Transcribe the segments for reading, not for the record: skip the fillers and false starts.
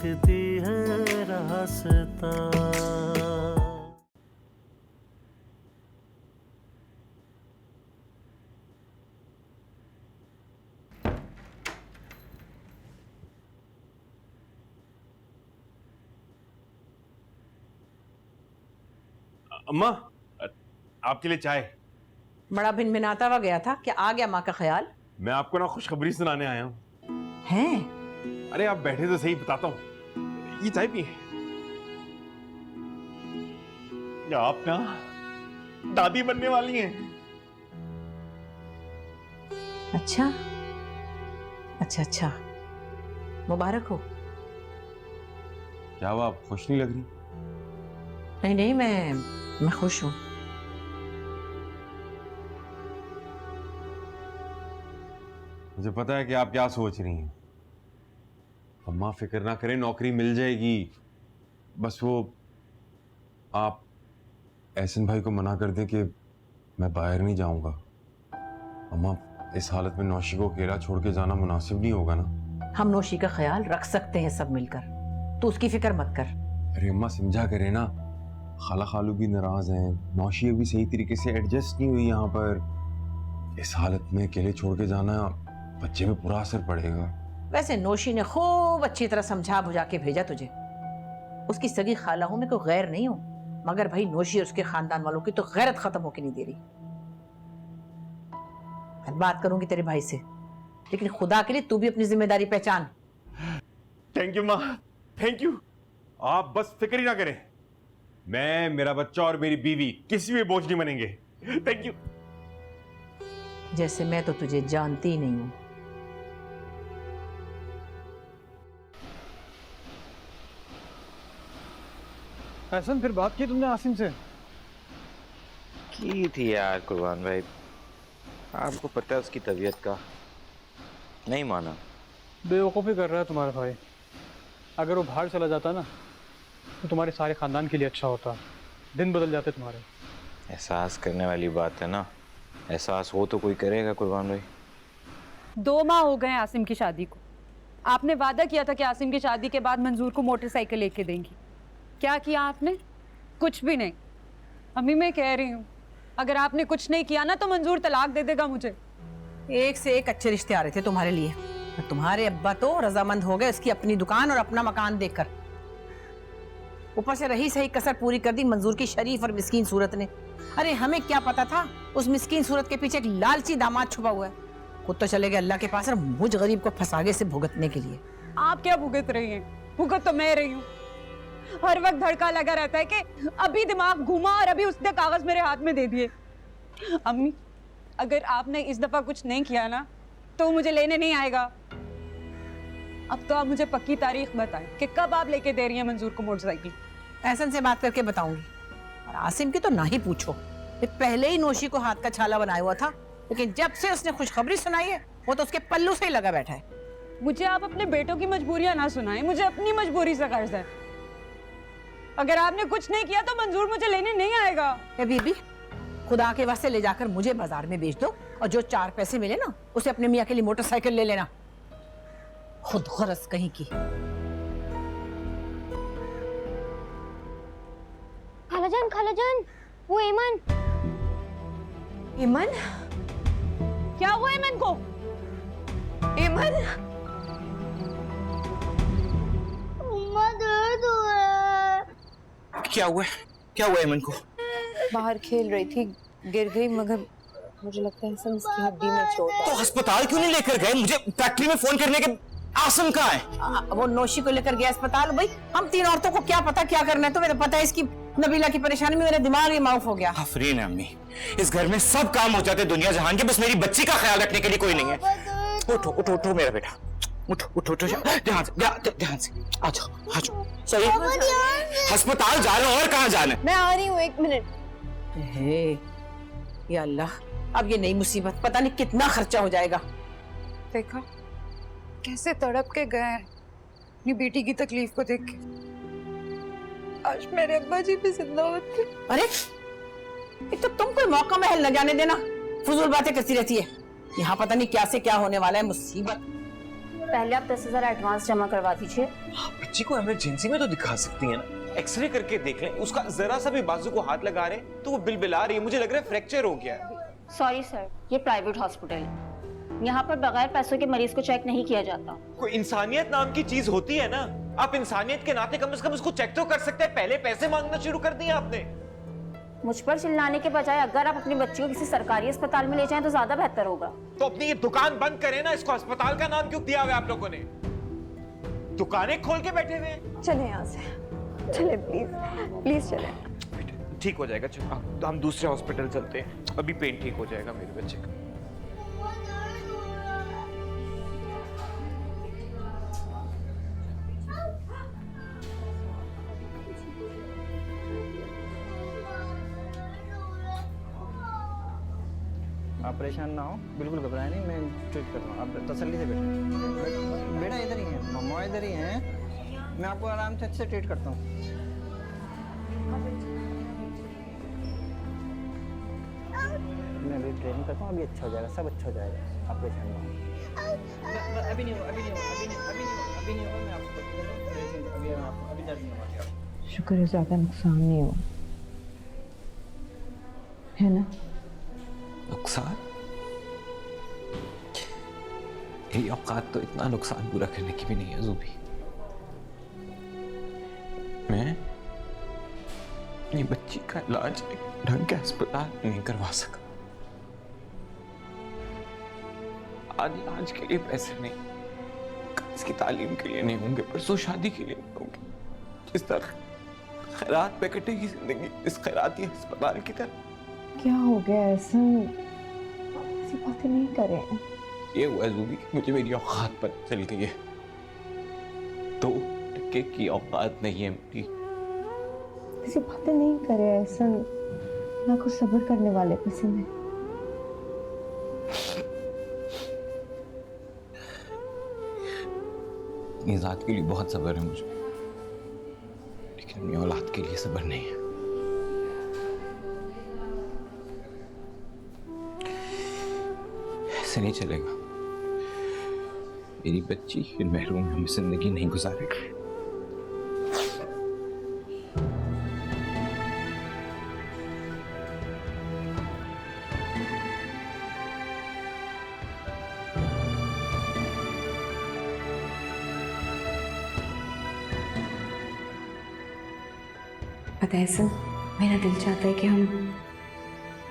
दिखती है रास्ता। अम्मा, आपके लिए चाय। बड़ा भिनभिनाता हुआ गया था, क्या आ गया माँ का ख्याल? मैं आपको ना खुशखबरी सुनाने आया हूँ। हैं? अरे आप बैठे तो सही, बताता हूँ। ये चाय पिए। आप ना दादी बनने वाली हैं। अच्छा अच्छा अच्छा, मुबारक हो। क्या हुआ, आप खुश नहीं लग रही? नहीं नहीं, मैं खुश हूँ। मुझे पता है कि आप क्या सोच रही हैं। अम्मा फिक्र ना करें, नौकरी मिल जाएगी। बस वो आप एहसन भाई को मना कर दें कि मैं बाहर नहीं जाऊंगा। अम्मा, इस हालत में नौशी को अकेला छोड़ के जाना मुनासिब नहीं होगा ना। हम नौशी का ख्याल रख सकते हैं सब मिलकर, तू उसकी फिक्र मत कर। अरे अम्मा समझा करें ना, खाला खालू भी नाराज हैं, नौशी अभी सही तरीके से एडजस्ट नहीं हुई यहाँ पर। इस हालत में अकेले छोड़ के जाना बच्चे पे बुरा असर पड़ेगा। वैसे नौशी ने खूब अच्छी तरह समझा बुझा के भेजा तुझे। उसकी सगी खाला हूं, मैं कोई गैर नहीं हूं, मगर भाई नौशी और उसके खानदान वालों की तो गैरत खत्म होके नहीं दे रही। मैं बात करूंगी तेरे भाई से, लेकिन खुदा के लिए तू भी अपनी जिम्मेदारी पहचान। थैंक यू माँ, थैंक यू। आप बस फिक्र ही ना करें, मैं, मेरा बच्चा और मेरी बीवी किसी भी बोझ नहीं बनेंगे। Thank you. जैसे मैं तो तुझे जानती ही नहीं हूं। एहसन, फिर बात की तुमने आसिम से? की थी यार कुर्बान भाई, आपको पता है उसकी तबीयत का। नहीं माना। बेवकूफ़ी कर रहा है तुम्हारा भाई। अगर वो बाहर चला जाता ना तो तुम्हारे सारे ख़ानदान के लिए अच्छा होता, दिन बदल जाते तुम्हारे। एहसास करने वाली बात है ना, एहसास हो तो कोई करेगा कुर्बान भाई। 2 माह हो गए आसिम की शादी को। आपने वादा किया था कि आसिम की शादी के बाद मंजूर को मोटरसाइकिल लेके देंगी। क्या किया आपने? कुछ भी नहीं। अम्मी मैं कह रही हूँ, अगर आपने कुछ नहीं किया ना तो मंजूर तलाक दे देगा मुझे। एक से एक अच्छे रिश्ते आ रहे थे तुम्हारे लिए, और तुम्हारे अब्बा तो रजामंद हो गए उसकी अपनी दुकान और अपना मकान देखकर। ऊपर से रही सही कसर पूरी कर दी मंजूर की शरीफ और मिस्कीन सूरत ने। अरे हमें क्या पता था उस मिस्कीन सूरत के पीछे एक लालची दामाद छुपा हुआ है। खुद तो चले गए अल्लाह के पास और मुझ गरीब को फंसागे से भुगतने के लिए। आप क्या भुगत रही हैं? भुगत तो मैं रही हूँ। हर वक्त धड़का लगा रहता है कि अभी दिमाग घूमा और अभी उसने कागज मेरे हाथ में दे दिए। अम्मी, अगर आपने इस दफा कुछ नहीं किया ना तो मुझे लेने नहीं आएगा। अब तो आप मुझे पक्की तारीख बताएं कि कब आप लेके दे रही हैं मंजूर को मोटरसाइकिल। एहसन से बात करके बताऊंगी। और आसिम की तो ना ही पूछो, ये पहले ही नौशी को हाथ का छाला बनाया हुआ था, लेकिन जब से उसने खुशखबरी सुनाई है वो तो उसके पल्लू से ही लगा बैठा है। मुझे आप अपने बेटों की मजबूरियां ना सुनाएं, मुझे अपनी मजबूरी से कर्ज है। अगर आपने कुछ नहीं किया तो मंजूर मुझे लेने नहीं आएगा। ए बीबी, खुदा के वास्ते ले जाकर मुझे बाजार में बेच दो और जो 4 पैसे मिले ना उसे अपने मियाँ के लिए मोटरसाइकिल ले लेना। खुद गरज कहीं की। खालाजान, वो ईमान। ईमान? क्या हुआ ईमान को? ईमान? उम्मा दर्द हो रहा है। क्या हुआ? क्या हुआ ईमान को? बाहर खेल रही थी, गिर गई, मगर मुझे लगता है इसकी हड्डी में चोट है। तो अस्पताल क्यों नहीं लेकर गए? मुझे फैक्ट्री में फोन करने के। आसिम कहाँ है? वो नौशी को लेकर गया अस्पताल। भाई हम 3 औरतों को क्या पता क्या करना है, तुम्हें तो पता है इसकी नबीला की परेशानी में मेरा दिमाग ही माफ हो गया। आफरीन है अम्मी, इस घर में सब काम हो जाते दुनिया जहान के, बस मेरी बच्ची का ख्याल रखने के लिए कोई नहीं है। उठो उठो उठो मेरा बेटा, उठो उठो उठो, ध्यान से ध्यान से। आ जाओ आ जाओ। सही, अस्पताल जा रहे हो और कहाँ जाना है? मैं आ रही हूँ, 1 मिनट। हे या अल्लाह, अब ये नई मुसीबत, पता नहीं कितना खर्चा हो जाएगा। देखा कैसे तड़प के गए हैं अपनी बेटी की तकलीफ को देख के। आज मेरे अब्बा जी भी जिंदा होते। अरे एक तो तुम कोई मौका महल न जाने देना, फजूल बातें करती रहती है। यहाँ पता नहीं क्या से क्या होने वाला है। मुसीबत। पहले आप 10,000 एडवांस जमा करवा दीजिए। बच्ची को इमरजेंसी में तो दिखा सकती है ना, एक्सरे करके देख लें, उसका जरा सा भी बाजू को हाथ लगा रहे तो वो बिलबिला रही है, मुझे लग रहा है फ्रैक्चर हो गया है। सॉरी सर, ये प्राइवेट हॉस्पिटल है, यहाँ पर बगैर पैसों के मरीज को चेक नहीं किया जाता। कोई इंसानियत नाम की चीज होती है ना, आप इंसानियत के नाते कम से कम उसको चेक तो कर सकते हैं, पहले पैसे मांगना शुरू कर दिए आपने। मुझ पर चिल्लाने के बजाय अगर आप अपनी बच्ची को किसी सरकारी अस्पताल में ले जाएं तो ज्यादा बेहतर होगा। तो अपनी ये दुकान बंद करें ना, इसको अस्पताल का नाम क्यों दिया हुआ है आप लोगों ने? दुकानें खोल के बैठे हुए हैं। चले यहाँ से, चले प्लीज, प्लीज चले। ठीक हो जाएगा, चलो हम दूसरे हॉस्पिटल चलते हैं, अभी पेन ठीक हो जाएगा मेरे बच्चे का। आप परेशान ना हो, बिल्कुल घबराए नहीं, मैं ट्रीट करता हूँ, आप तसल्ली से बैठे। बेटा इधर ही है, मम्मा इधर ही हैं, मैं आपको आराम से अच्छे से ट्रीट करता हूँ। मैं अभी ट्रेनिंग करता हूँ, अभी अच्छा हो जाएगा, सब अच्छा हो जाएगा, आप परेशान ना हो। अभी नहीं हो, अभी नहीं हो, अभी नहीं, अभी नहीं हो, अभी नहीं हो, मैं आपको अभी दर्द नहीं होगा। शुक्र है ज़्यादा नुकसान नहीं हुआ है ना। नुकसान? ये औकात तो इतना नुकसान पूरा करने की भी नहीं है ज़ूबी। मैं ये बच्ची का इलाज एक ढंग के अस्पताल नहीं करवा सका। आज इलाज के लिए पैसे नहीं, इसकी तालीम के लिए नहीं होंगे, परसों शादी के लिए नहीं होंगे। जिस तरह खैरात पे कटेगी जिंदगी, इस खैराती अस्पताल की तरह। क्या हो गया ऐसा, ऐसी बातें नहीं करें। ये हुआ ज़ूबी कि मुझे मेरी औकात पर चल गई है, 2 टके की औकात नहीं है मेरी। ऐसी बातें नहीं करे ऐसा, ना कुछ सब्र करने वाले पसंद है। अपनी ज़ात के लिए बहुत सब्र है मुझे, लेकिन अपनी औलाद के लिए सब्र नहीं है। ऐसे नहीं चलेगा, मेरी बच्ची इन महरूम में जिंदगी नहीं गुजारेगी। पता है सर, मेरा दिल चाहता है कि हम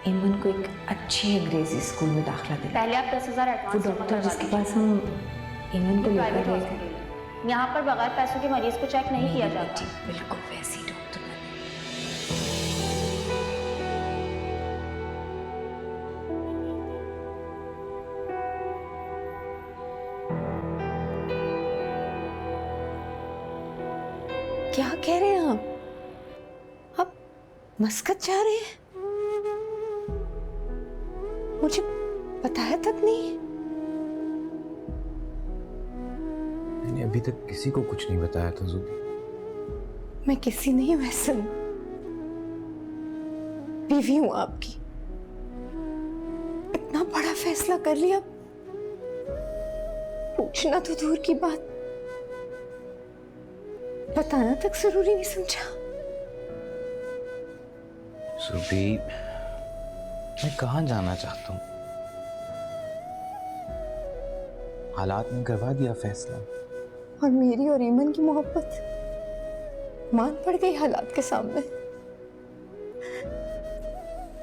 ईमन को एक अच्छे अंग्रेजी स्कूल में दाखिला दिलाएं। पहले आप 10,000 एडवांस वो जमा डॉक्टर करवा जिसके दीजिए। पास हम ईमन को लेकर प्राइवेट गए थे, हॉस्पिटल है, यहाँ पर बगैर पैसों के मरीज को चेक नहीं किया जाता। बिल्कुल वैसी डॉक्टर बने। क्या कह रहे हैं आप मस्कत जा रहे हैं? मुझे बताया तक नहीं। मैंने अभी तक किसी को कुछ नहीं बताया था ज़ूबी। मैं किसी नहीं, वैसन बीवी हूं आपकी। इतना बड़ा फैसला कर लिया, पूछना तो दूर की बात, बताना तक जरूरी नहीं समझा। ज़ूबी, मैं कहाँ जाना चाहता हूँ? हालात ने करवा दिया फैसला, और मेरी और ईमन की मोहब्बत मान पड़ गई हालात के सामने।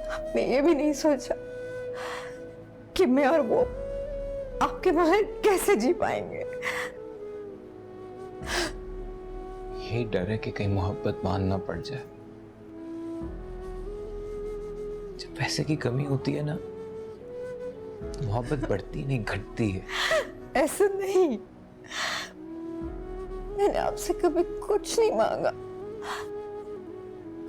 आपने ये भी नहीं सोचा कि मैं और वो आपके बगैर कैसे जी पाएंगे। यही डर है कि कहीं मोहब्बत मान ना पड़ जाए। जब पैसे की कमी होती है ना, तो मोहब्बत बढ़ती नहीं घटती है। ऐसा नहीं, मैंने आपसे कभी कुछ नहीं मांगा,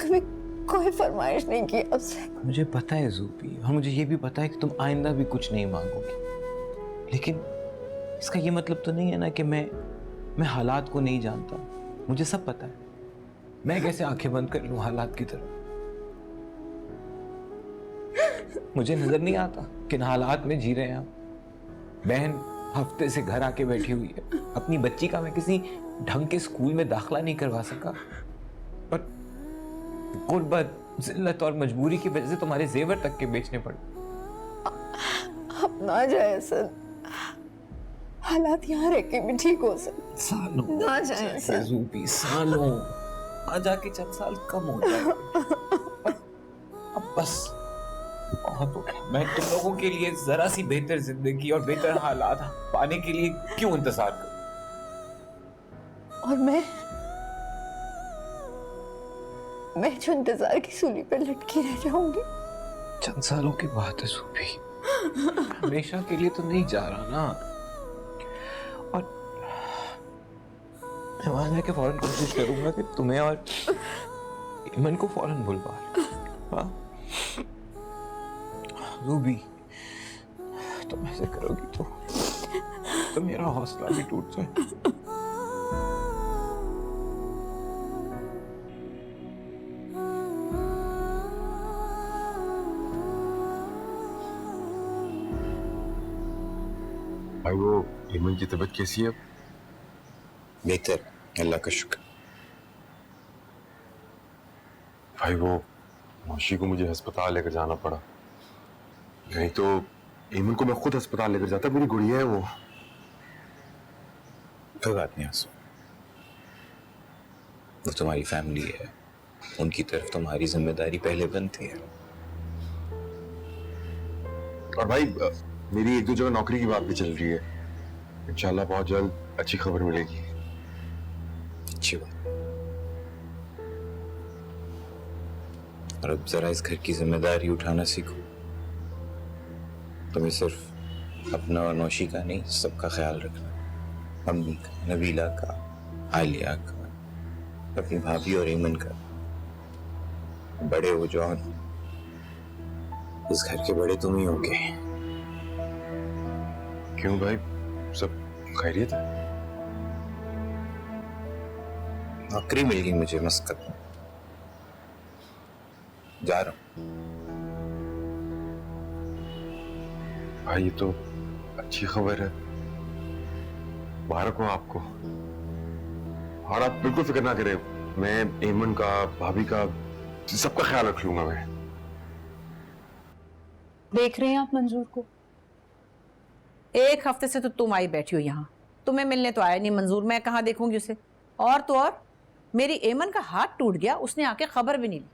कभी कोई फरमाइश नहीं की आपसे। मुझे पता है ज़ूबी, और मुझे ये भी पता है कि तुम आइंदा भी कुछ नहीं मांगोगी, लेकिन इसका ये मतलब तो नहीं है ना कि मैं हालात को नहीं जानता। मुझे सब पता है, मैं कैसे आंखें बंद कर लूं हालात की तरफ? मुझे नजर नहीं आता किन हालात में जी रहे हैं आप। बहन हफ्ते से घर आके बैठी हुई है। अपनी बच्ची का मैं किसी ढंग के स्कूल में दाखला नहीं करवा सका, पर गुर्बत, जिल्लत और मजबूरी की वजह से तुम्हारे जेवर तक के बेचने पड़े। अब ना जाए सर, हालात यहाँ रह के भी ठीक हो सकते। सालों ना जाए सर, ज़ूबी, सालों आ जाके चंद साल कम हो जाए। अब बस बहुत हो गया। मैं तुम लोगों के लिए जरा सी बेहतर जिंदगी और बेहतर हालात पाने के लिए क्यों इंतजार करूं? और मैं जो इंतजार की सूली पर लटकी रह जाऊंगी। चंद सालों की बात है सूबी, हमेशा के लिए तो नहीं जा रहा ना। और मैं वादा के फौरन कोशिश करूंगा कि तुम्हें और ईमन को फौरन बुलवा लूं। हाँ रूबी, तुम ऐसे करोगी तो मेरा हौसला भी टूट जाए। भाई वो ईमन की तबीयत कैसी है? बेहतर, अल्लाह का शुक्र। भाई वो मौशी को मुझे अस्पताल लेकर जाना पड़ा, नहीं तो ईमन को मैं खुद अस्पताल लेकर जाता। मेरी गुड़िया है वो। कोई बात नहीं आंसू, वो तुम्हारी फैमिली है, उनकी तरफ तुम्हारी जिम्मेदारी पहले बनती है। और भाई मेरी एक दो जगह नौकरी की बात भी चल रही है, इंशाल्लाह बहुत जल्द अच्छी खबर मिलेगी। अच्छी बात। और अब जरा इस घर की जिम्मेदारी उठाना सीखो। तुम्हें सिर्फ अपना और नौशी का नहीं, सबका ख्याल रखना। अम्मी का, नबीला का, आलिया का, अपनी भाभी और ईमन का। बड़े हो जौन, इस घर के बड़े तुम ही होगे। क्यों भाई, सब खैरियत है? नौकरी मिल गई मुझे मस्कत में, जा रहा हूं। भाई ये तो अच्छी खबर है, मुबारक हो आपको। और आप बिल्कुल फिक्र ना करें, मैं ईमन का, भाभी का, सबका ख्याल रख लूंगा मैं। देख रहे हैं आप मंजूर को? एक हफ्ते से तो तुम आई बैठी हो यहाँ, तुम्हें मिलने तो आया नहीं मंजूर, मैं कहाँ देखूंगी उसे। और तो और मेरी एमन का हाथ टूट गया, उसने आके खबर भी नहीं ली।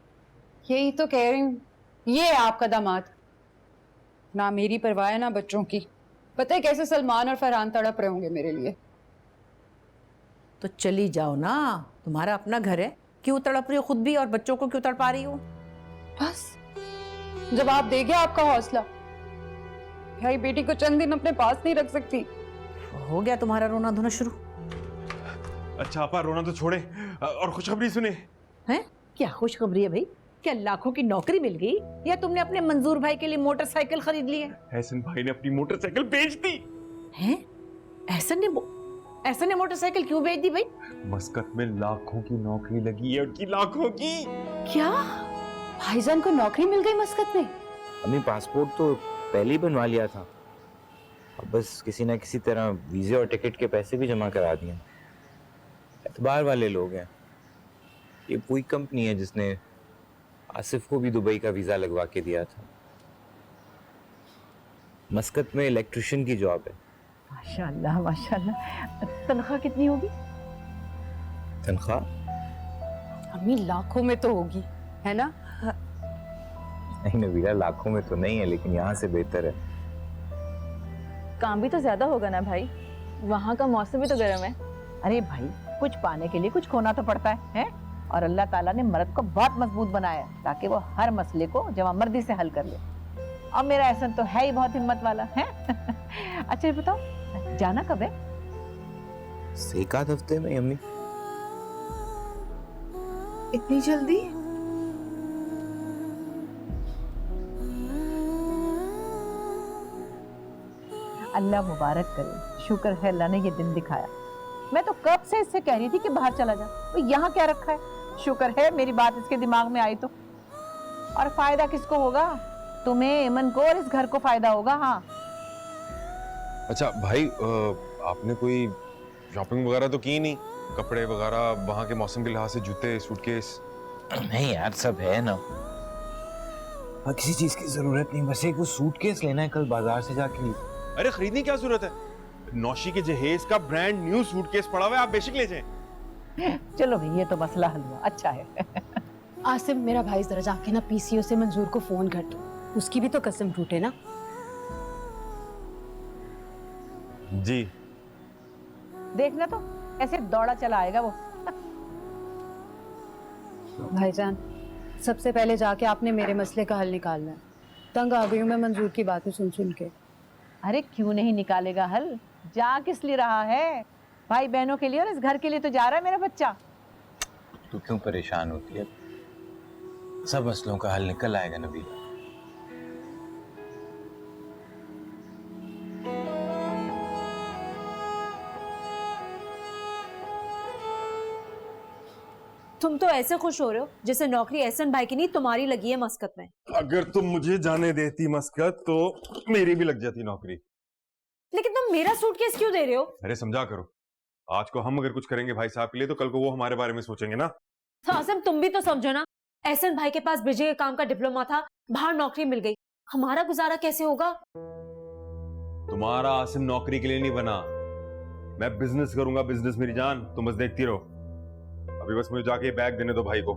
यही तो कह रही हूँ, ये है आपका दामाद, ना मेरी परवाह है ना बच्चों की। पता है कैसे सलमान और फरहान तड़प रहे होंगे मेरे लिए। तो चली जाओ ना, तुम्हारा अपना घर है, क्यों तड़प रही हो खुद भी और बच्चों को क्यों तड़पा रही हो? बस जब आप देखे आपका हौसला, भाई बेटी को चंद दिन अपने पास नहीं रख सकती। हो गया तुम्हारा रोना धोना शुरू। अच्छा आपा रोना तो छोड़े और खुशखबरी सुने। हैं? क्या खुशखबरी है भाई? क्या लाखों की नौकरी मिल गई, या तुमने अपने मंजूर भाई के लिए मोटरसाइकिल खरीद ली है? एहसन भाई ने अपनी मोटरसाइकिल बेच दी। हैं? एहसन ने मोटरसाइकिल क्यों बेच दी भाई? मस्कत में लाखों की नौकरी लगी है उनकी, लाखों की। क्या भाईजान को नौकरी मिल गई मस्कत में? अम्मी पासपोर्ट तो पहले ही बनवा लिया था, अब बस किसी ना किसी तरह वीजे और टिकट के पैसे भी जमा करा दिए। एतबार वाले लोग हैं, ये पूरी कंपनी है जिसने आसिफ को भी दुबई का वीजा लगवा के दिया था। मस्कत में इलेक्ट्रिशियन की जॉब है। माशाल्लाह माशाल्लाह। तनख्वाह कितनी होगी? तनख्वाह अम्मी लाखों में तो होगी, है ना? नहीं नबीला, लाखों में तो नहीं है, लेकिन यहाँ से बेहतर है। काम भी तो ज्यादा होगा ना भाई, वहाँ का मौसम भी तो गर्म है। अरे भाई, कुछ पाने के लिए कुछ खोना तो पड़ता है? और अल्लाह ताला ने मर्द को बहुत मजबूत बनाया है ताकि वो हर मसले को जवामर्दी से हल कर ले। और मेरा एहसन तो है ही बहुत हिम्मत वाला है। अच्छा ये बताओ, जाना कब है? एक आध हफ्ते में अम्मी। इतनी जल्दी? अल्लाह मुबारक करे, शुक्र है अल्लाह ने ये दिन दिखाया। मैं तो कब से इससे कह रही थी कि बाहर चला जा, तो यहाँ क्या रखा है? शुक्र है मेरी बात इसके दिमाग में आई तो। और फायदा किसको होगा? तुम्हें, एमन को और इस घर को फायदा होगा। हाँ अच्छा भाई, आपने कोई शॉपिंग वगैरह तो की नहीं? कपड़े वगैरह वहां के मौसम के लिहाज से, जूते, सूटकेस? नहीं यार, सब है ना। हाँ, किसी चीज की जरूरत नहीं, बस एक वो सूटकेस लेना है, कल बाजार से जाके। अरे खरीदने क्या जरूरत है? नौशी के जहेज का ब्रांड न्यू सूटकेस पड़ा हुआ है, आप बेशक ले जाएं। चलो भाई, ये तो मसला हल हुआ, अच्छा है। आसिम, मेरा भाई जरा जाके ना पीसीओ से मंजूर को फोन कर दो, उसकी भी तो कसम टूटे ना। जी। देखना तो ऐसे दौड़ा चला आएगा वो। भाईजान, सबसे पहले जाके आपने मेरे मसले का हल निकालना है। तंग आ गई हूँ मैं मंजूर की बातें सुन सुन के। अरे क्यों नहीं निकालेगा हल? जा किस लिए रहा है? भाई बहनों के लिए और इस घर के लिए तो जा रहा है मेरा बच्चा। तू क्यों परेशान होती है? सब मसलों का हल निकल आएगा नबीला। तुम तो ऐसे खुश हो रहे हो जैसे नौकरी एहसन भाई की नहीं तुम्हारी लगी है मस्कत में। अगर तुम मुझे जाने देती मस्कत तो मेरी भी लग जाती नौकरी। लेकिन तुम मेरा सूटकेस क्यों दे रहे हो? अरे समझा करो, आज को हम अगर कुछ करेंगे भाई साहब के लिए तो कल को वो हमारे बारे में सोचेंगे ना। तो आसिम, तुम भी तो समझो ना, एहसन भाई के पास बिजली के काम का डिप्लोमा था, बाहर नौकरी मिल गई, हमारा गुजारा कैसे होगा? तुम्हारा आसिम नौकरी के लिए नहीं बना, मैं बिजनेस करूंगा, बिजनेस मेरी जान। तुम बस देखती रहो। अभी बस मुझे जाके बैग देने दो भाई को।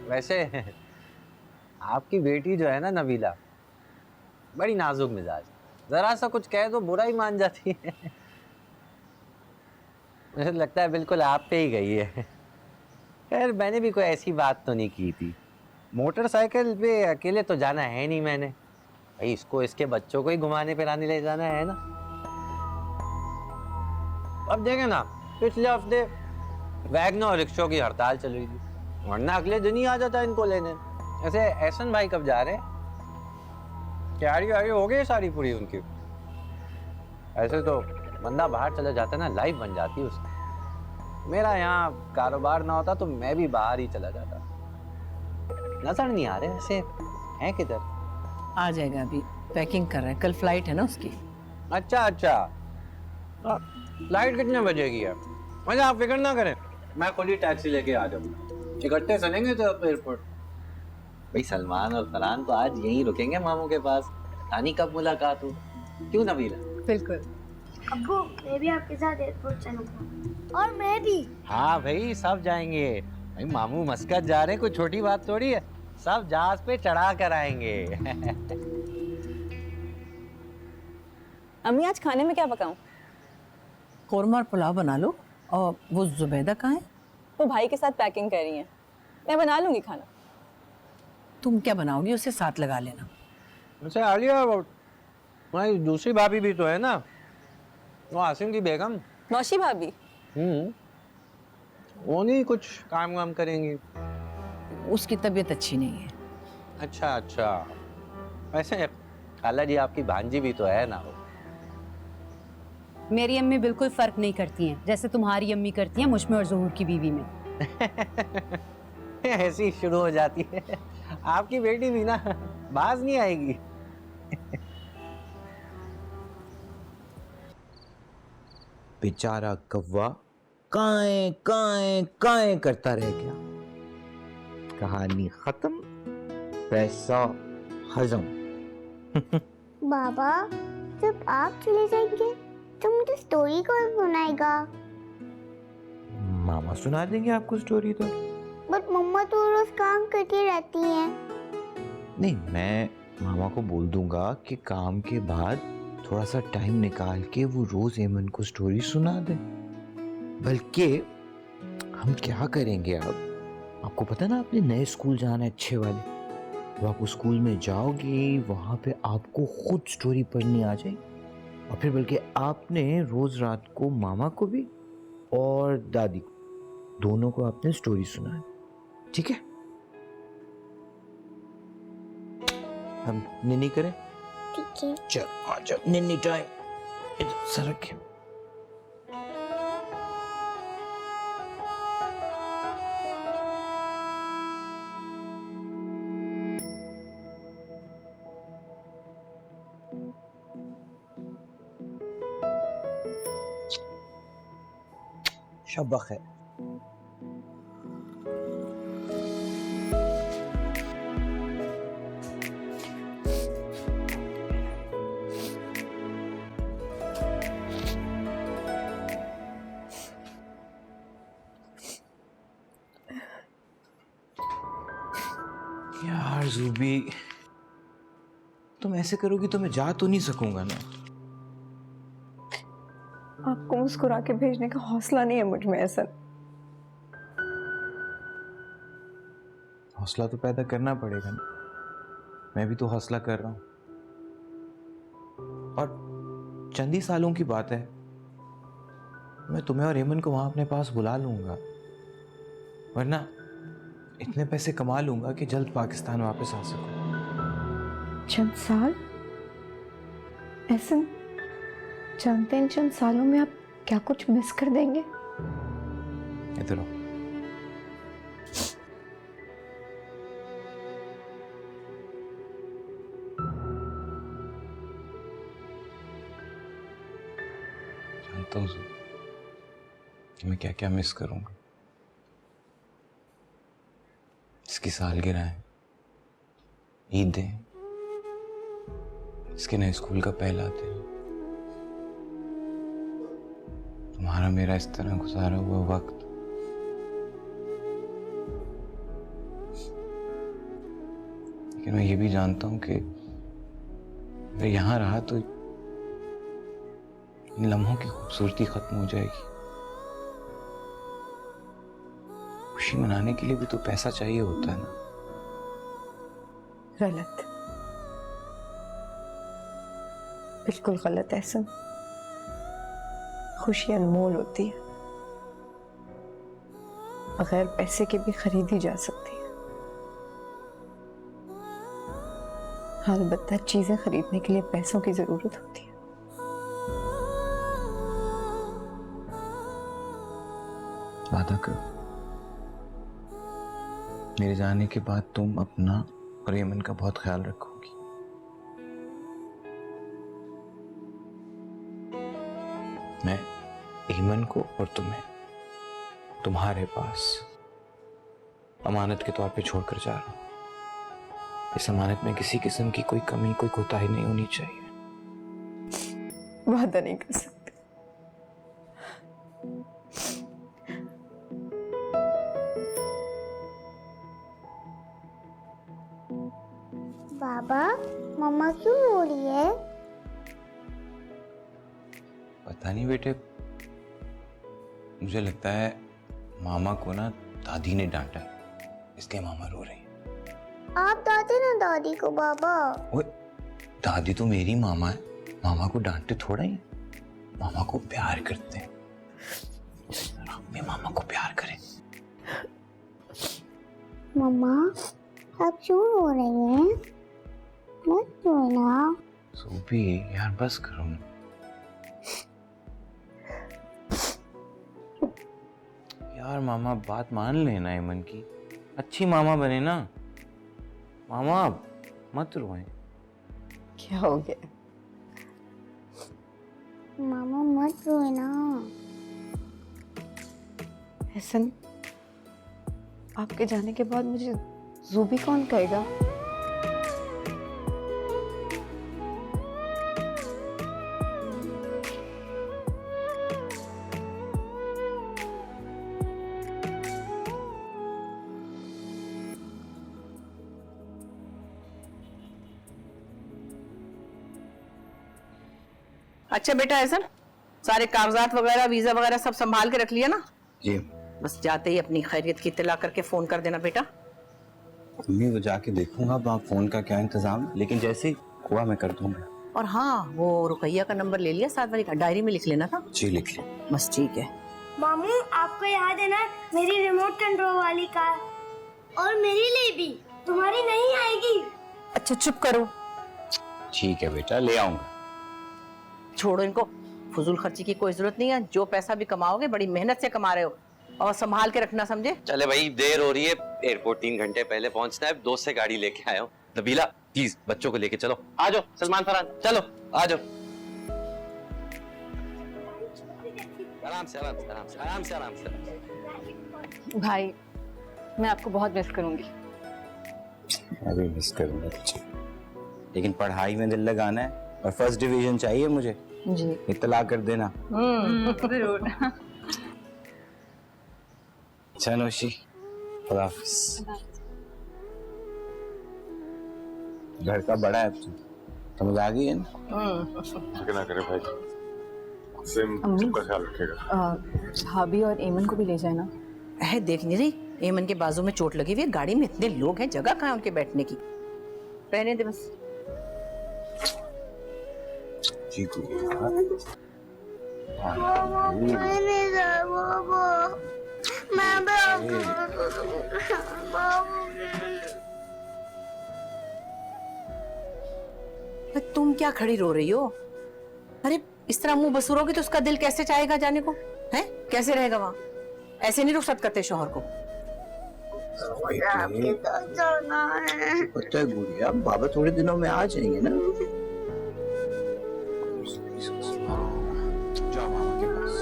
वैसे आपकी बेटी जो है ना नबीला, बड़ी नाजुक मिजाज, जरा सा कुछ कह दो बुरा ही मान जाती है। मुझे लगता है बिल्कुल आप पे ही गई है। खैर, मैंने भी कोई ऐसी बात तो नहीं की थी। मोटरसाइकिल पे अकेले तो जाना है नहीं मैंने, भाई इसको इसके बच्चों को ही घुमाने फिराने ले जाना है ना। अब देखें ना, पिछले हफ्ते वैगन और रिक्शों की हड़ताल चल रही थी, वरना अगले दिन ही आ जाता इनको लेने। ऐसे एहसन भाई कब जा रहे हैं? तैयारी वारी हो गई सारी पूरी उनकी? ऐसे तो बंदा बाहर चला जाता ना, लाइफ बन जाती उसकी। मेरा यहाँ कारोबार ना होता तो मैं भी बाहर ही चला जाता। नजर नहीं आ रहे ऐसे हैं किधर? आ जाएगा, अभी पैकिंग कर रहा है, कल फ्लाइट है ना उसकी। अच्छा अच्छा, फ्लाइट कितने बजे की है? अच्छा आप फिक्र ना करें, मैं खुद ही टैक्सी लेके आ जाऊंगा, इकट्ठे चलेंगे तो एयरपोर्ट। भाई सलमान और फरहान तो आज यहीं रुकेंगे मामू के पास। रानी कब मुलाकात हो? क्यों नबीला? बिल्कुल। अब्बू, मैं भी आपके साथ एयरपोर्ट चलूंगा। और मैं भी। हाँ भाई, सब जाएंगे। भाई मामू मस्कत जा रहे हैं, कोई छोटी बात थोड़ी है, सब जहाज पे चढ़ा कर आएंगे। अम्मी, आज खाने में क्या पकाऊं? कौरमा और पुलाव बना लो। और वो जुबैदा कहाँ है? वो भाई के साथ पैकिंग कर रही हैं, मैं बना लूंगी खाना। तुम क्या बनाओगी, उसे साथ लगा लेना। अच्छा आलिया, हमारी दूसरी भाभी भी तो है ना, वो आसिम की बेगम। नौशी भाभी? वो नहीं कुछ काम वाम करेंगी? उसकी तबीयत अच्छी नहीं है। अच्छा अच्छा, वैसे खाला जी आपकी भांजी भी तो है ना। वो मेरी अम्मी बिल्कुल फर्क नहीं करती हैं, जैसे तुम्हारी अम्मी करती हैं मुझ में और ज़हूर की बीवी में। ऐसी ही शुरू हो जाती है। आपकी बेटी भी ना बाज नहीं आएगी। बेचारा कौवा काएं काएं काएं करता रह गया। कहानी खत्म, पैसा हजम। बाबा, जब आप चले जाएंगे तो मुझे स्टोरी कौन सुनाएगा? मामा सुना देंगे आपको स्टोरी तो। बट मम्मा तो रोज काम करती रहती हैं। नहीं, मैं मामा को बोल दूंगा कि काम के बाद थोड़ा सा टाइम निकाल के वो रोज एमन को स्टोरी सुना दे। बल्कि हम क्या करेंगे, अब आपको पता ना आपने नए स्कूल जाना है अच्छे वाले, तो आप उस स्कूल में जाओगे, वहां पे आपको खुद स्टोरी पढ़नी आ जाएगी, और फिर बल्कि आपने रोज रात को मामा को भी और दादी को, दोनों को आपने स्टोरी सुनानी, ठीक है? हम नहीं करें? ठीक है। चल आ जा, निन्नी टाइम इधर सरक के। शब खैर। यार ज़ूबी, तुम ऐसे करोगी तो मैं जा तो नहीं सकूंगा ना। आपको मुस्कुरा के भेजने का हौसला नहीं है मुझ में ऐसा। हौसला तो पैदा करना पड़ेगा ना, मैं भी तो हौसला कर रहा हूं। और चंद ही सालों की बात है, मैं तुम्हें और हेमन को वहां अपने पास बुला लूंगा, वरना इतने पैसे कमा लूंगा कि जल्द पाकिस्तान वापस आ सकूं। चंद साल? ऐसा जानते हैं चंद सालों में आप क्या कुछ मिस कर देंगे? इधर आओ। जानता हूँ कि मैं क्या क्या मिस करूंगा। इसकी सालगिरह है, ईद है, इसके नए स्कूल का पहला दिन, तुम्हारा मेरा इस तरह गुजारा हुआ वक्त, लेकिन मैं ये भी जानता हूं कि अगर यहां रहा तो इन लम्हों की खूबसूरती खत्म हो जाएगी। खुशी मनाने के लिए भी तो पैसा चाहिए होता है ना। गलत, बिल्कुल गलत है ऐसा। खुशी अनमोल होती है, बगैर पैसे के भी खरीदी जा सकती है। अलबत्ता चीजें खरीदने के लिए पैसों की जरूरत होती है। वादा करो, मेरे जाने के बाद तुम अपना और यमन का बहुत ख्याल रखोगी। मैं ईमन को और तुम्हें तुम्हारे पास अमानत के तौर पे छोड़कर जा रहा हूं। इस अमानत में किसी किस्म की कोई कमी, कोई कोताही नहीं होनी चाहिए। वादा नहीं कर सकते। बाबा, मम्मा क्यों रो रही है? पता नहीं बेटे, मुझे लगता है मामा को ना दादी ने डांटा, इसलिए मामा रो रही है। आप डांटे ना दादी को बाबा। ओए, दादी तो मेरी मामा है, मामा को डांटते थोड़ा ही, मामा को प्यार करते हैं। अपने मामा को प्यार करें। मम्मा, आप क्यों रो रही हैं? मत रोना। सूबी यार, बस करो ना। यार मामा बात मान लेना ईमन की, अच्छी मामा बने ना। मामा मत रोए। क्या हो गया? मामा मत रोना। एहसन, आपके जाने के बाद मुझे ज़ूबी कौन कहेगा? अच्छा बेटा, ऐसा सारे कागजात वगैरह, वीजा वगैरह सब संभाल के रख लिया ना? जी बस जाते ही अपनी खैरियत की इत्तला करके फोन कर देना बेटा। मम्मी, वो जाके देखूंगा अब फोन का क्या इंतजाम, लेकिन जैसे ही हुआ मैं कर दूंगा। और हाँ, वो रुकैया का नंबर ले लिया साथ वाली का, डायरी में लिख लेना था। जी लिख लिया। बस ठीक है। मामू, आपको याद है ना मेरी रिमोट कंट्रोल वाली कार? और मेरे लिए भी। तुम्हारी नहीं आएगी। अच्छा चुप करो। ठीक है बेटा, ले आऊंगा। छोड़ो इनको, फजूल खर्ची की कोई जरूरत नहीं है। जो पैसा भी कमाओगे बड़ी मेहनत से कमा रहे हो, और संभाल के रखना, समझे? चले भाई, देर हो रही है, एयरपोर्ट 3 घंटे पहले पहुंचना है। दोस्त से गाड़ी लेके आया हूँ। नबीला प्लीज बच्चों को लेके चलो। आ जाओ सलमान फरहान, चलो आ जाओ। आराम से आराम से आराम से आराम से आराम से। भाई मैं आपको बहुत मिस करूंगी। मैं भी मिस करूंगा तुझे, लेकिन पढ़ाई में दिल लगाना है और फर्स्ट डिवीजन चाहिए मुझे जी। इत्तला कर देना। जरूर। अच्छा नौशी, खुदा हाफिज। घर का बड़ा है तू, समझ आ गई है ना? ना करे भाई, सबका ख्याल रखेगा। भाभी और एमन को भी ले जाए ना। है देख नहीं रही, एमन के बाजू में चोट लगी हुई है, गाड़ी में इतने लोग हैं, जगह कहाँ है उनके बैठने की? रहने दे बस। तुम क्या खड़ी रो रही हो? अरे इस तरह मुंह बसूरोगी तो उसका दिल कैसे चाहेगा जाने को? है कैसे रहेगा वहाँ? ऐसे नहीं रुखसत करते शौहर को। पता है गुड़िया, बाबा थोड़े दिनों में आ जाएंगे ना। जाओ मामा के पास।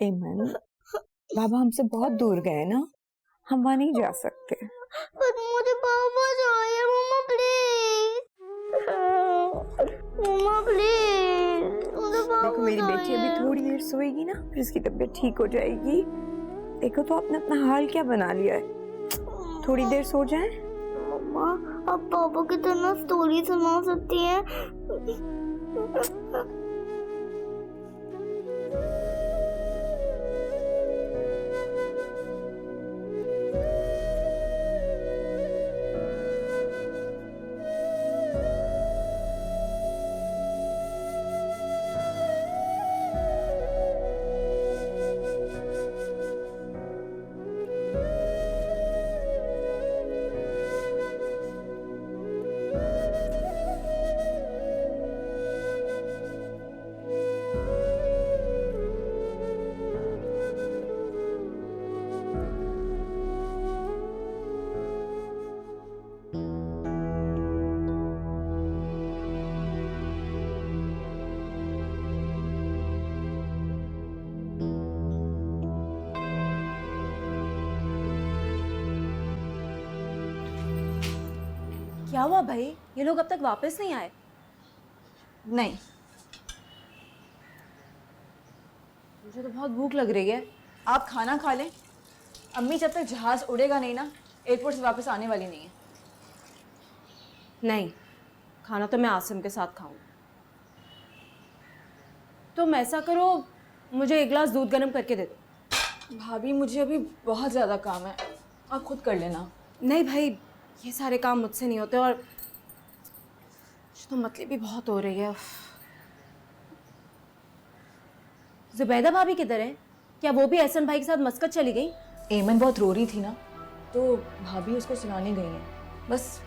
एमन, बाबा हमसे बहुत दूर गए ना, हम वहाँ नहीं जा सकते। पर मुझे पापा चाहिए। मम्मा प्लीज, मम्मा प्लीज, मुझे पापा देखो मेरी बेटी अभी थोड़ी देर सोएगी ना, फिर उसकी तबीयत ठीक हो जाएगी। देखो तो आपने अपना हाल क्या बना लिया है, थोड़ी देर सो जाए। मम्मा आप पापा की तरह स्टोरी सुना सकती हैं? क्या हुआ भाई, ये लोग अब तक वापस नहीं आए? नहीं, मुझे तो बहुत भूख लग रही है, आप खाना खा लें। अम्मी जब तक जहाज उड़ेगा नहीं ना, एयरपोर्ट से वापस आने वाली नहीं है। नहीं, खाना तो मैं आसिम के साथ खाऊंगी। तुम ऐसा करो, मुझे 1 गिलास दूध गर्म करके दे दो। भाभी मुझे अभी बहुत ज़्यादा काम है, आप खुद कर लेना। नहीं भाई, ये सारे काम मुझसे नहीं होते, और तो मतलब भी बहुत हो रही है। जुबैदा भाभी किधर है? क्या वो भी एहसन भाई के साथ मस्कत चली गई? एमन बहुत रो रही थी ना, तो भाभी उसको सुनाने गई हैं, बस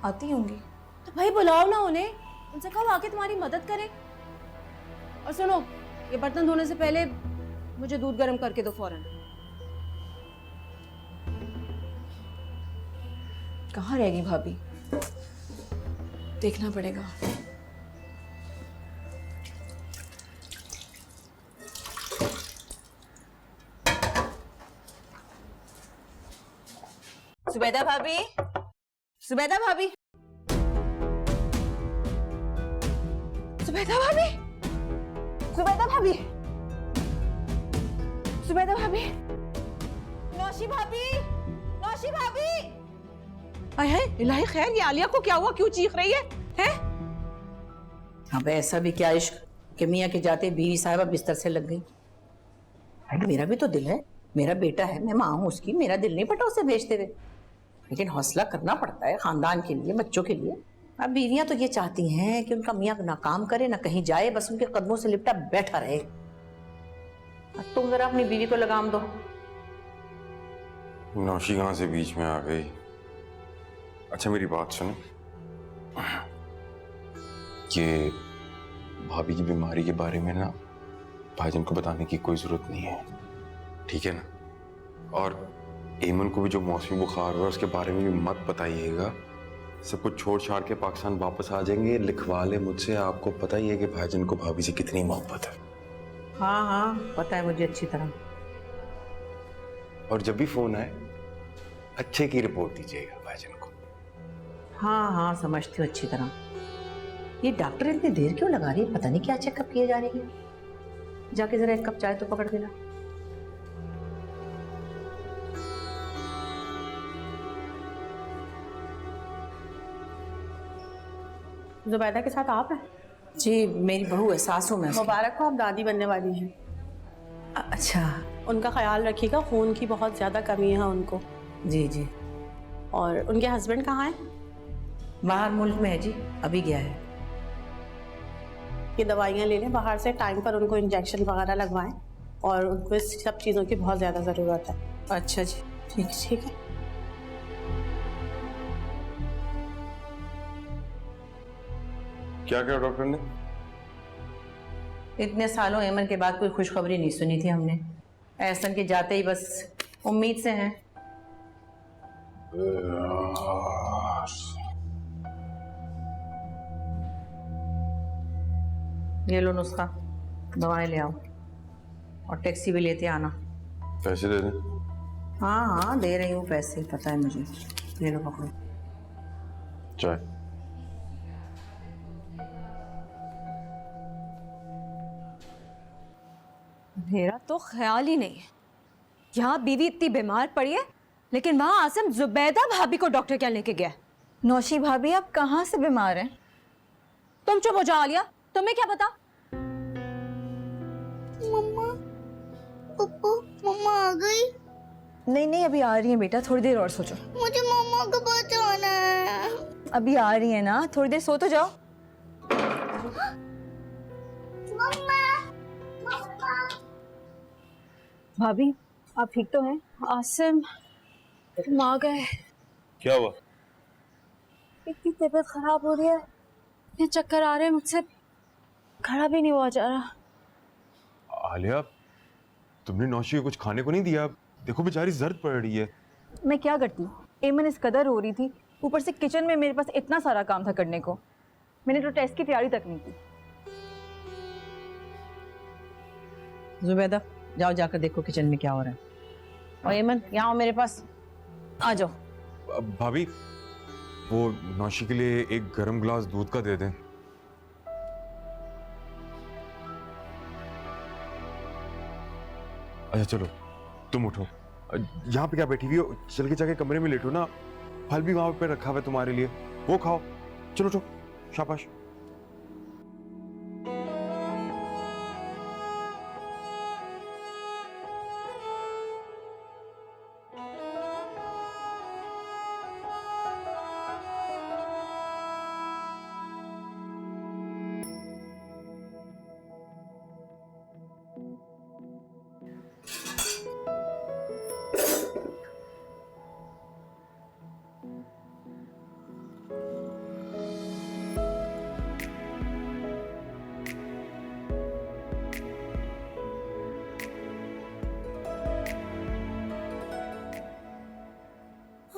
आती होंगी। तो भाई बुलाओ ना उन्हें, उनसे कहो आके तुम्हारी मदद करें। और सुनो, ये बर्तन धोने से पहले मुझे दूध गर्म करके दो फौरन। कहाँ रहेगी भाभी, देखना पड़ेगा। सुबैदा भाभी, सुबैदा भाभी, सुबैदा भाभी, सुबैदा भाभी, सुबैदा भाभी, नौशी भाभी, नौशी भाभी। आय हाय, इलाही खैर, ये आलिया को क्या हुआ, क्यों चीख रही है? हैं? अब ऐसा भी क्या इश्क कि मियाँ के जाते बीवी साहिबा बिस्तर से लग गई। अरे मेरा भी तो दिल है, मेरा बेटा है, मैं माँ हूँ उसकी, मेरा दिल नहीं पटा उसे भेजते हुए, लेकिन हौसला करना पड़ता है खानदान के लिए, बच्चों के लिए। अब बीवियां तो ये चाहती हैं कि उनका मियाँ ना काम करे ना कहीं जाए, बस उनके कदमों से लिपटा बैठा रहे। अब तुम जरा अपनी बीवी को लगाम दो। नौशी कहाँ से बीच में आ गई? अच्छा मेरी बात सुनो, ये भाभी की बीमारी के बारे में ना भाईजान को बताने की कोई जरूरत नहीं है, ठीक है ना? और एमन को भी जो मौसमी बुखार हुआ उसके बारे में भी मत बताइएगा। सब कुछ छोड़ छाड़ के पाकिस्तान वापस आ जाएंगे, लिखवा ले मुझसे। आपको पता ही है कि भाईजान को भाभी से कितनी मोहब्बत है। हाँ हाँ पता है मुझे अच्छी तरह। और जब भी फोन आए अच्छे की रिपोर्ट दीजिएगा भाईजान को। हाँ हाँ समझती हूँ अच्छी तरह। ये डॉक्टर इतनी देर क्यों लगा रही है, पता नहीं क्या चेकअप किए जा रही है। जाके जरा 1 कप चाय तो पकड़ देना। जुबैदा के साथ आप हैं? जी मेरी बहू है, सासू में। मुबारक हो, आप दादी बनने वाली हैं। अच्छा। उनका ख्याल रखिएगा, खून की बहुत ज़्यादा कमी है उनको। जी जी। और उनके हस्बैंड कहाँ हैं? बाहर मुल्क में है जी, अभी गया है। ये दवाइयाँ ले लें बाहर से, टाइम पर उनको इंजेक्शन वगैरह लगवाएं, और उनको इस सब चीज़ों की बहुत ज़्यादा ज़रूरत है। अच्छा जी ठीक है। क्या कहा डॉक्टर ने? इतने सालों एमन के बाद कोई खुशखबरी नहीं सुनी थी हमने। एहसन के जाते ही बस उम्मीद से हैं। ये लो नुस्खा, दवाएं ले आओ और टैक्सी भी लेते आना। पैसे दे दें? हाँ हाँ दे रही हूँ पैसे, पता है मुझे। ले लो पकड़ो। चाय। मेरा तो ख्याल ही नहीं है, यहाँ बीवी इतनी बीमार पड़ी है, लेकिन वहाँ आसिम जुबैदा भाभी को डॉक्टर क्या लेके गया। नौशी भाभी आप कहाँ से बीमार हैं? तुम चुप हो जाओ आलिया, तुम्हें क्या पता? मम्मा, पप्पू, मम्मा आ गई? नहीं नहीं अभी आ रही हैं बेटा, थोड़ी देर और सो जाओ। मुझे मम्मा को बचाना है। अभी आ रही है ना, थोड़ी देर सो तो जाओ। मम्मा, भाभी आप ठीक तो हैं? आसिम तुम आ गए। क्या हुआ? इतनी तबीयत खराब हो रही है, इतने चक्कर आ रहे हैं, मुझसे खड़ा भी नहीं हुआ जा रहा। आलिया तुमने नौशी को कुछ खाने को नहीं दिया? देखो बेचारी जर्द पड़ रही है। मैं क्या करती, एमन इस कदर हो रही थी, ऊपर से किचन में मेरे पास इतना सारा काम था करने को, मैंने तो टेस्ट की तैयारी तक नहीं की। जुबैदा जाओ जाकर देखो किचन में क्या हो रहा है। और एमन यहाँ आओ मेरे पास, आ जाओ। भाभी वो नौशी के लिए 1 गरम गिलास दूध का दे दें। अच्छा चलो तुम उठो, यहाँ पे क्या बैठी हुई हो, चल के जाके कमरे में लेटो ना, फल भी वहां पे रखा हुआ है तुम्हारे लिए, वो खाओ। चलो उठो। शाबाश।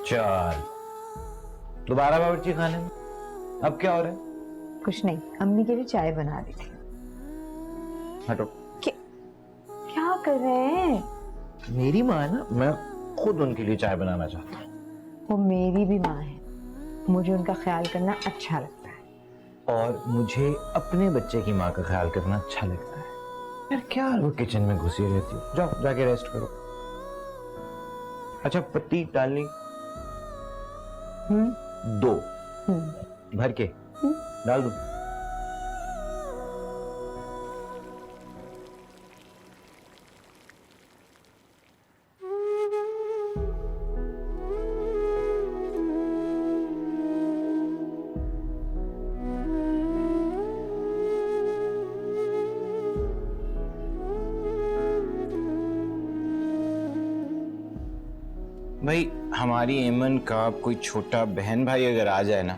चल दोबारा बावर्ची खाने में। अब क्या हो रहा है? कुछ नहीं, अम्मी के लिए चाय बना रही थी। हटो। क्या कर रहे हैं? मेरी माँ है ना, मैं खुद उनके लिए चाय बनाना चाहता हूँ। वो मेरी भी माँ है, मुझे उनका ख्याल करना अच्छा लगता है। और मुझे अपने बच्चे की माँ का ख्याल करना अच्छा लगता है। यार क्या वो किचन में घुसी रहती हो, जाओ जाके रेस्ट करो। अच्छा पत्ती डालनी? 2 भर के डाल दो। भाई हमारी एमन का कोई छोटा बहन भाई अगर आ जाए ना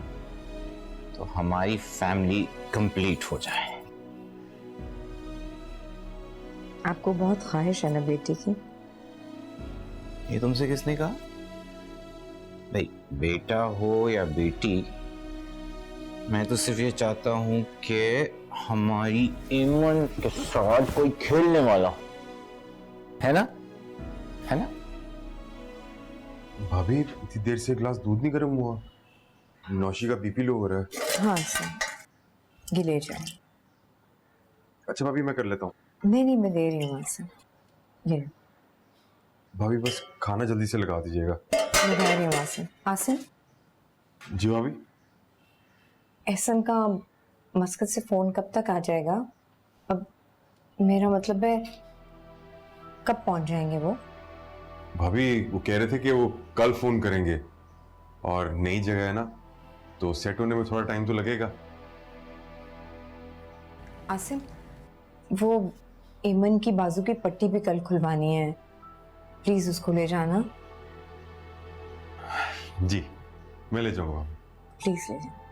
तो हमारी फैमिली कंप्लीट हो जाए। आपको बहुत ख्वाहिश है ना बेटी की? ये तुमसे किसने कहा? भाई बेटा हो या बेटी, मैं तो सिर्फ ये चाहता हूं कि हमारी एमन के साथ कोई खेलने वाला है ना, है ना? भाभी इतनी देर से ग्लास दूध नहीं गर्म हुआ? नौशी का बीपी लो हो रहा है। हाँ सर, ये ले जाए। अच्छा भाभी मैं कर लेता हूँ। नहीं नहीं, मैं दे रही हूँ वहाँ से। ये भाभी बस खाना जल्दी से लगा दीजिएगा। मैं दे रही हूँ वहाँ से। आसिम। जी भाभी। एहसन का मस्कत से फोन कब तक आ जाएगा? अब मेरा मतलब है कब पहुंच जाएंगे वो? भाभी वो कह रहे थे कि वो कल फोन करेंगे, और नई जगह है ना तो सेट होने में थोड़ा टाइम तो लगेगा। आसिम, वो एमन की बाजू की पट्टी भी कल खुलवानी है, प्लीज उसको ले जाना। जी मैं ले जाऊंगा। प्लीज ले जाना।